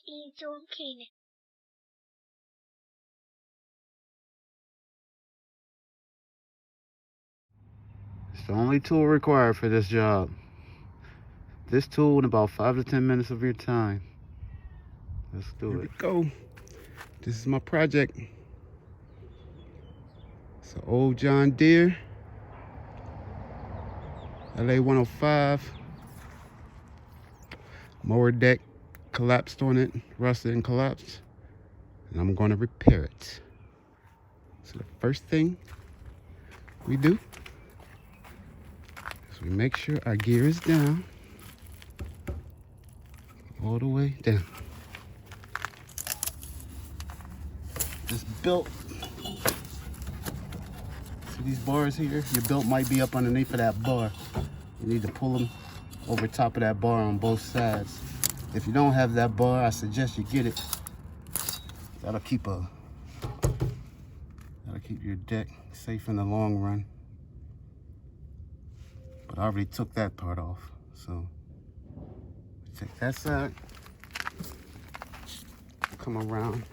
It's okay. It's the only tool required for this job. This tool in about 5 to 10 minutes of your time. Let's do it. Here we go. This is my project. It's an old John Deere LA 105. Mower deck collapsed on it, rusted and collapsed. And I'm going to repair it. So the first thing we do is we make sure our gear is down. All the way down. This belt, see these bars here? Your belt might be up underneath of that bar. You need to pull them over top of that bar on both sides. If you don't have that bar, I suggest you get it. That'll keep your deck safe in the long run. But I already took that part off, so take that side, come around.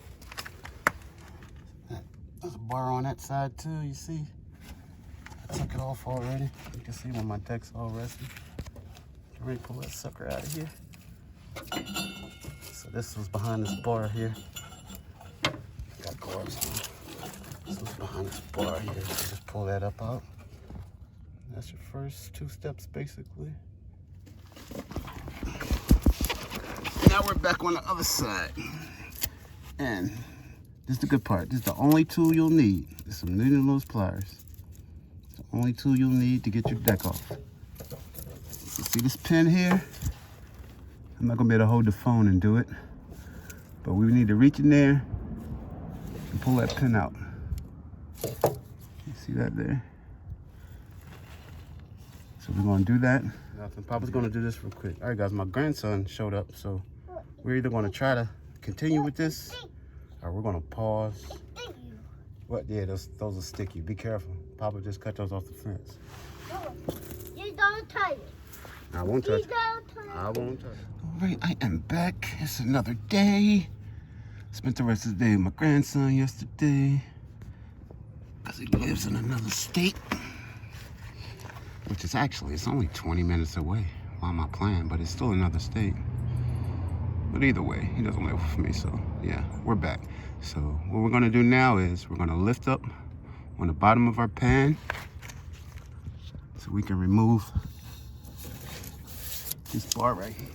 There's a bar on that side too, you see? I took it off already. You can see when my deck's all rusty. I'm ready to pull that sucker out of here. So this was behind this bar here. Got gloves on. This was behind this bar here. Just pull that up out. That's your first 2 steps basically. Now we're back on the other side. And this is the good part. This is the only tool you'll need. There's some needle nose pliers. It's the only tool you'll need to get your deck off. You see this pin here? I'm not gonna be able to hold the phone and do it. But we need to reach in there and pull that pin out. You see that there? So we're gonna do that. Papa's gonna do this real quick. All right guys, my grandson showed up, so we're either gonna try to continue with this or we're gonna pause. What? Yeah, those are sticky. Be careful. Papa just cut those off the fence. You don't touch it. I won't touch it. I won't touch it. All right, I am back. It's another day. Spent the rest of the day with my grandson yesterday because he lives in another state, which is actually, it's only 20 minutes away. Why am I playing? But it's still another state. But either way, he doesn't live with me, so yeah, we're back. So what we're gonna do now is we're gonna lift up on the bottom of our pan so we can remove this bar right here.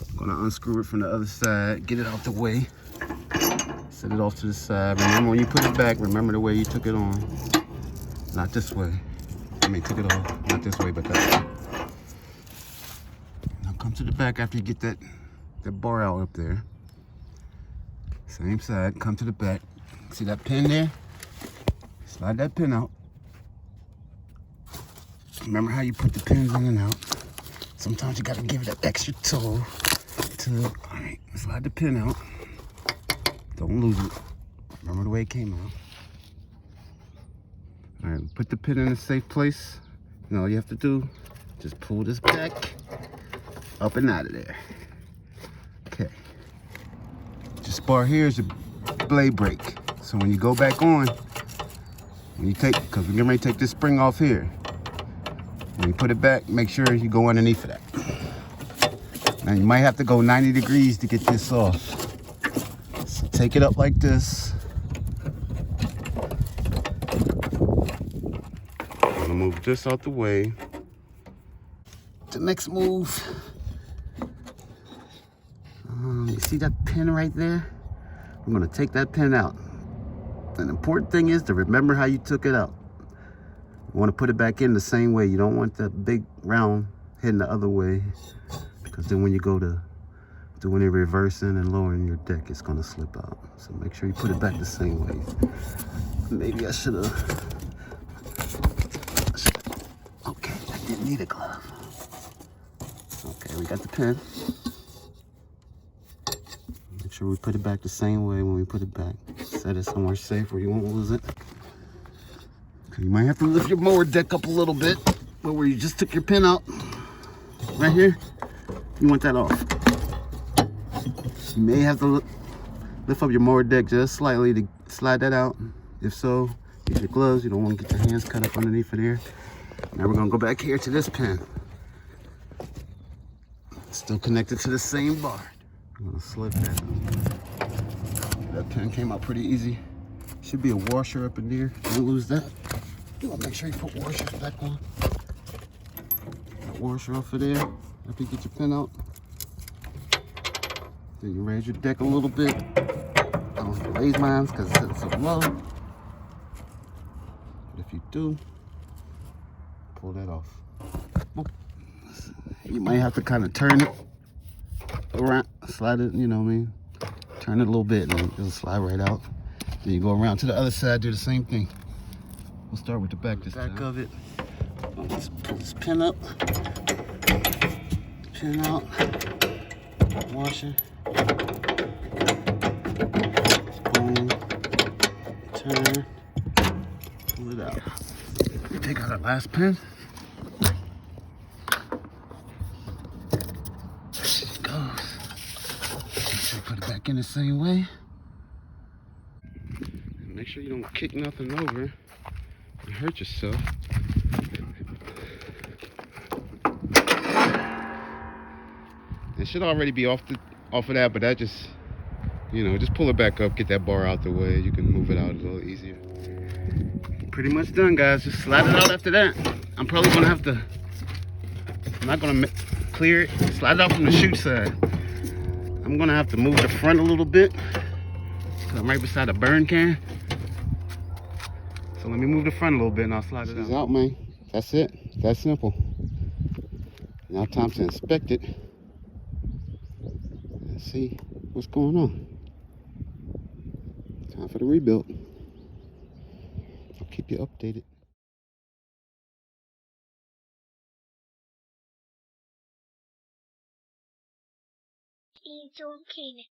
I'm gonna unscrew it from the other side, get it out the way, set it off to the side. Remember when you put it back, remember the way you took it on. Not this way. I mean, took it off, not this way, but that way. Now come to the back after you get that bar out up there. Same side, come to the back. See that pin there? Slide that pin out. Remember how you put the pins in and out. Sometimes you gotta give it an extra toe to, all right, slide the pin out. Don't lose it. Remember the way it came out. All right, put the pin in a safe place. And all you have to do, just pull this back, up and out of there. Okay. This bar here is your blade brake. So when you go back on, when you take, because we're getting ready to take this spring off here. When you put it back, make sure you go underneath of that. Now you might have to go 90 degrees to get this off. So take it up like this. I'm gonna move this out the way. The next move, you see that pin right there? I'm gonna take that pin out. An important thing is to remember how you took it out. You want to put it back in the same way. You don't want that big round heading the other way, because then when you go to doing it reversing and lowering your deck, it's gonna slip out. So make sure you put it back the same way. Maybe I should have. Okay, I didn't need a glove. Okay, we got the pin. Make sure we put it back the same way when we put it back. Set it somewhere safe where you won't lose it. You might have to lift your mower deck up a little bit, but where you just took your pin out. right here, you want that off. You may have to lift up your mower deck just slightly to slide that out. If so, use your gloves. You don't want to get your hands cut up underneath of there. Now we're gonna go back here to this pin. Still connected to the same bar. I'm gonna slip that. That pin came out pretty easy. Should be a washer up in there. Don't lose that. You wanna make sure you put washers back on. That washer off of there. After you get your pin out. Then you raise your deck a little bit. I don't have to raise mine because it's so low. But if you do, pull that off. You might have to kind of turn it around, slide it, you know what I mean? Turn it a little bit and it'll slide right out. Then you go around to the other side, do the same thing. We'll start with the back this time. Back of it. I'll just pull this pin up. Pin out. Washer. Boom. Turn. Pull it out. Take out our last pin. Put it back in the same way. And make sure you don't kick nothing over and hurt yourself. It should already be off of that, but that just, you know, just pull it back up, get that bar out the way. You can move it out a little easier. Pretty much done, guys. Just slide it out after that. I'm probably gonna have to, I'm not gonna clear it, slide it out from the chute side. I'm gonna have to move the front a little bit because I'm right beside the burn can. So let me move the front a little bit and I'll slide it out. She's out, man. That's it. That's simple. Now time to inspect it and see what's going on. Time for the rebuild. I'll keep you updated. It's okay.